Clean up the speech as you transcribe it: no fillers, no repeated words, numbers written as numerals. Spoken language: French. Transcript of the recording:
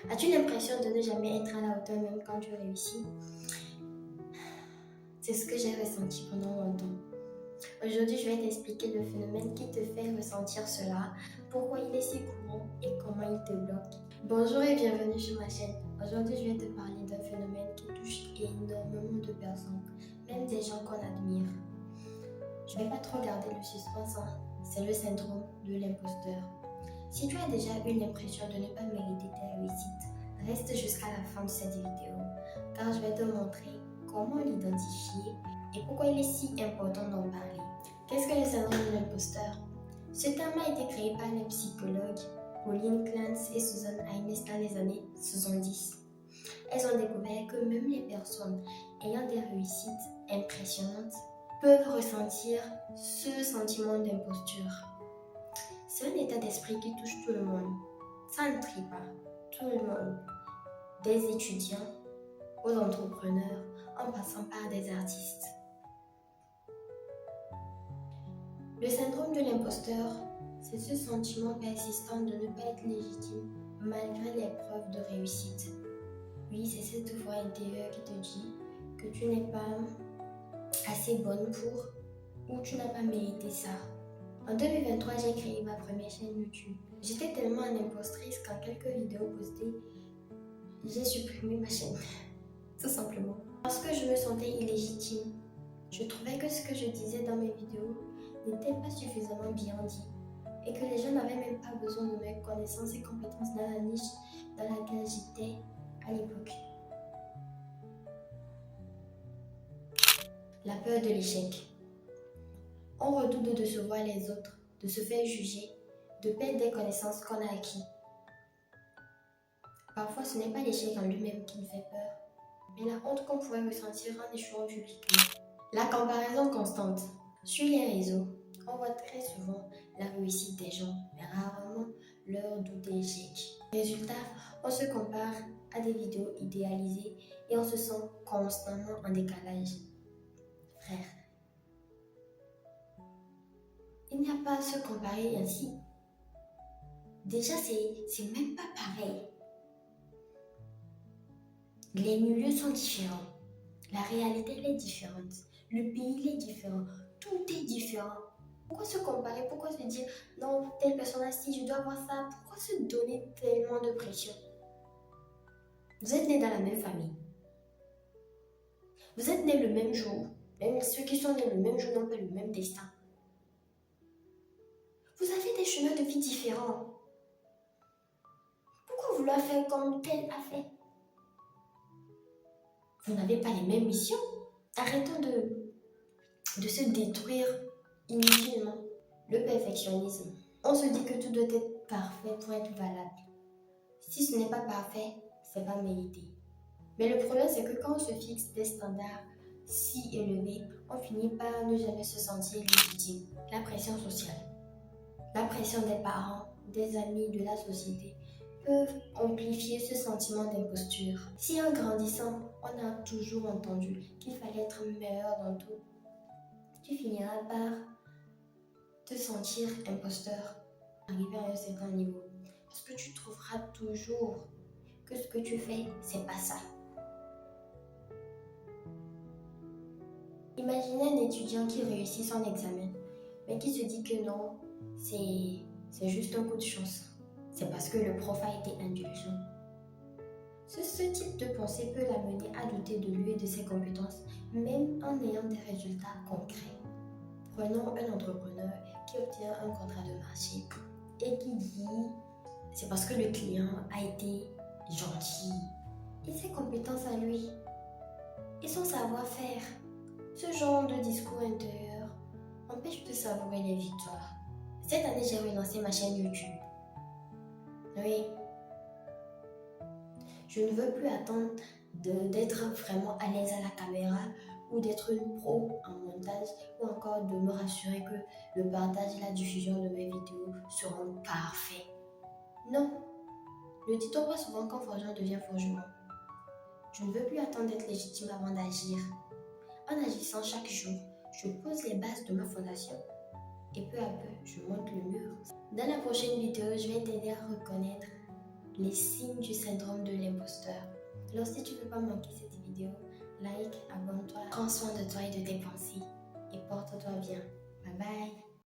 As-tu l'impression de ne jamais être à la hauteur même quand tu réussis? C'est ce que j'ai ressenti pendant longtemps. Aujourd'hui, je vais t'expliquer le phénomène qui te fait ressentir cela, pourquoi il est si courant et comment il te bloque. Bonjour et bienvenue sur ma chaîne. Aujourd'hui, je vais te parler d'un phénomène qui touche énormément de personnes, même des gens qu'on admire. Je vais pas trop garder le suspense, c'est le syndrome de l'imposteur. Si tu as déjà eu l'impression de ne pas mériter ta réussite, reste jusqu'à la fin de cette vidéo, car je vais te montrer comment l'identifier et pourquoi il est si important d'en parler. Qu'est-ce que le syndrome de l'imposteur? Ce terme a été créé par les psychologues Pauline Clance et Susan Haynes dans les années 70. Elles ont découvert que même les personnes ayant des réussites impressionnantes peuvent ressentir ce sentiment d'imposture. C'est un état d'esprit qui touche tout le monde. Ça ne trie pas. Tout le monde. Des étudiants aux entrepreneurs, en passant par des artistes. Le syndrome de l'imposteur, c'est ce sentiment persistant de ne pas être légitime malgré les preuves de réussite. Oui, c'est cette voix intérieure qui te dit que tu n'es pas assez bonne pour ou tu n'as pas mérité ça. En 2023, j'ai créé ma première chaîne YouTube. J'étais tellement en impostrice qu'en quelques vidéos postées, j'ai supprimé ma chaîne. Tout simplement. Parce que je me sentais illégitime. Je trouvais que ce que je disais dans mes vidéos n'était pas suffisamment bien dit. Et que les gens n'avaient même pas besoin de mes connaissances et compétences dans la niche dans laquelle j'étais à l'époque. La peur de l'échec. On redoute de décevoir les autres, de se faire juger, de perdre des connaissances qu'on a acquises. Parfois, ce n'est pas l'échec en lui-même qui nous fait peur, mais la honte qu'on pourrait ressentir en échouant publiquement. La comparaison constante. Sur les réseaux, on voit très souvent la réussite des gens, mais rarement leur doute d'échec. Résultat, on se compare à des vidéos idéalisées et on se sent constamment en décalage. Frère, il n'y a pas à se comparer ainsi. Déjà, c'est même pas pareil. Les milieux sont différents. La réalité, elle est différente. Le pays, il est différent. Tout est différent. Pourquoi se comparer? Pourquoi se dire non, telle personne a ci, je dois avoir ça? Pourquoi se donner tellement de pression? Vous êtes nés dans la même famille. Vous êtes nés le même jour. Même ceux qui sont nés le même jour n'ont pas le même destin. Vous avez des chemins de vie différents. Pourquoi vouloir faire comme tel a fait? Vous n'avez pas les mêmes missions. Arrêtons de se détruire inutilement. Le perfectionnisme. On se dit que tout doit être parfait pour être valable. Si ce n'est pas parfait, c'est pas mérité. Mais le problème, c'est que quand on se fixe des standards si élevés, on finit par ne jamais se sentir légitime. La pression sociale. La pression des parents, des amis, de la société peuvent amplifier ce sentiment d'imposture. Si en grandissant, on a toujours entendu qu'il fallait être meilleur dans tout, tu finiras par te sentir imposteur, arriver à un certain niveau. Parce que tu trouveras toujours que ce que tu fais, c'est pas ça. Imaginez un étudiant qui réussit son examen, mais qui se dit que non, c'est juste un coup de chance. C'est parce que le prof a été indulgent. Ce type de pensée peut l'amener à douter de lui et de ses compétences, même en ayant des résultats concrets. Prenons un entrepreneur qui obtient un contrat de marché et qui dit c'est parce que le client a été gentil. Et ses compétences à lui et son savoir-faire. Ce genre de discours intérieur empêche de savourer les victoires. Cette année, j'ai relancé ma chaîne YouTube. Oui. Je ne veux plus attendre d'être vraiment à l'aise à la caméra ou d'être une pro en montage ou encore de me rassurer que le partage et la diffusion de mes vidéos seront parfaits. Non. Ne dit-on pas souvent quand forgeron devient forgeron? Je ne veux plus attendre d'être légitime avant d'agir. En agissant chaque jour, je pose les bases de ma fondation et peu à peu, je monte le mur. Dans la prochaine vidéo, je vais t'aider à reconnaître les signes du syndrome de l'imposteur. Alors si tu ne veux pas manquer cette vidéo, like, abonne-toi, prends soin de toi et de tes pensées.